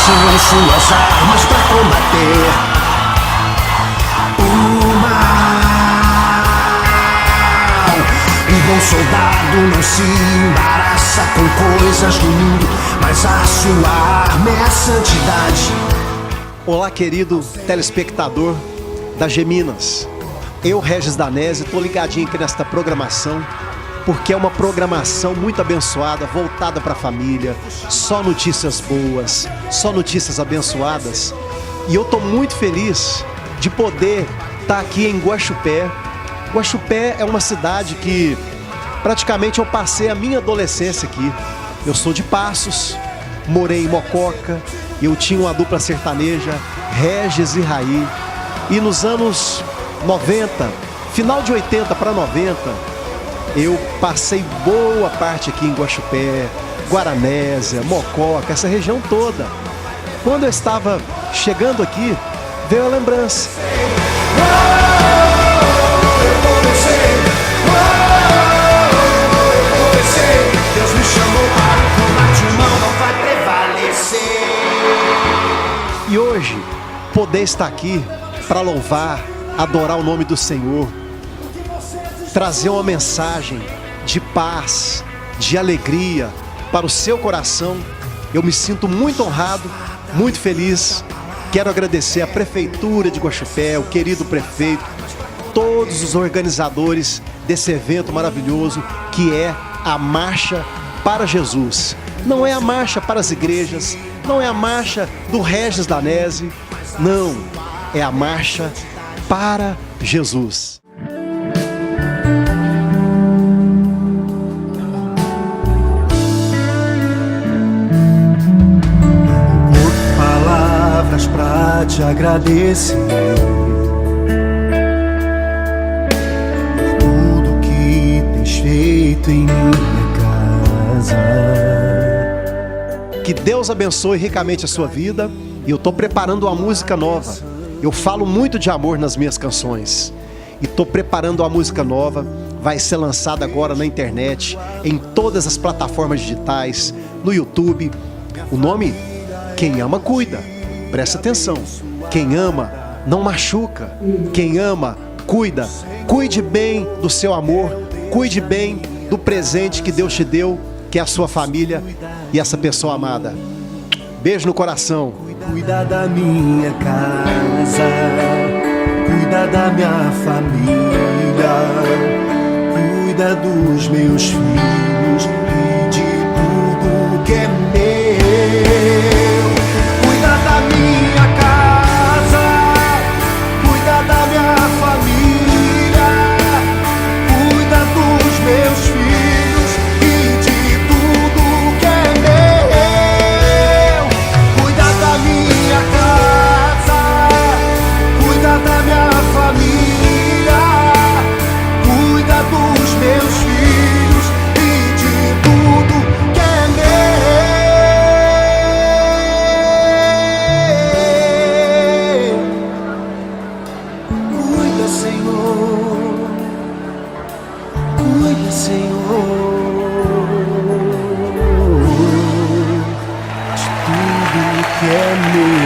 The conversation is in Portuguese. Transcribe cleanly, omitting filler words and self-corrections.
são suas armas para combater o mal. Um bom soldado não se embaraça com coisas do mundo, mas a sua arma é a santidade. Olá, querido telespectador da Geminas. Eu, Regis Danese, estou ligadinho aqui nesta programação, porque é uma programação muito abençoada, voltada para a família, só notícias boas, só notícias abençoadas. E eu estou muito feliz de poder estar aqui em Guaxupé. Guaxupé é uma cidade que praticamente eu passei a minha adolescência aqui. Eu sou de Passos, morei em Mococa, eu tinha uma dupla sertaneja, Regis e Raí. E nos anos 90, final de 80 para 90, eu passei boa parte aqui em Guaxupé, Guaranésia, Mococa, essa região toda. Quando eu estava chegando aqui, veio a lembrança. Deus me chamou para o combate, o mal não vai prevalecer. E hoje, poder estar aqui para louvar, adorar o nome do Senhor, trazer uma mensagem de paz, de alegria para o seu coração. Eu me sinto muito honrado, muito feliz. Quero agradecer a Prefeitura de Guaxupé, o querido prefeito, todos os organizadores desse evento maravilhoso que é a Marcha para Jesus. Não é a marcha para as igrejas, não é a marcha do Regis Danese, não, é a marcha para Jesus. Palavras pra te agradecer por tudo que tens feito em minha casa. Que Deus abençoe ricamente a sua vida. E eu estou preparando uma música nova. Eu falo muito de amor nas minhas canções. E estou preparando uma música nova. Vai ser lançada agora na internet, em todas as plataformas digitais, no YouTube. O nome, Quem Ama Cuida. Presta atenção. Quem ama não machuca. Quem ama, cuida. Cuide bem do seu amor. Cuide bem do presente que Deus te deu, que é a sua família e essa pessoa amada. Beijo no coração. Cuida da minha casa, cuida da minha família, cuida dos meus filhos e de tudo que é meu. Cuida da minha casa, cuida da minha família, cuida dos meus filhos e de tudo que é meu. Cuida da minha casa, cuida da minha família, cuida dos meus filhos e de tudo que é meu. Cuida, Senhor, cuida, Senhor, de tudo que é meu.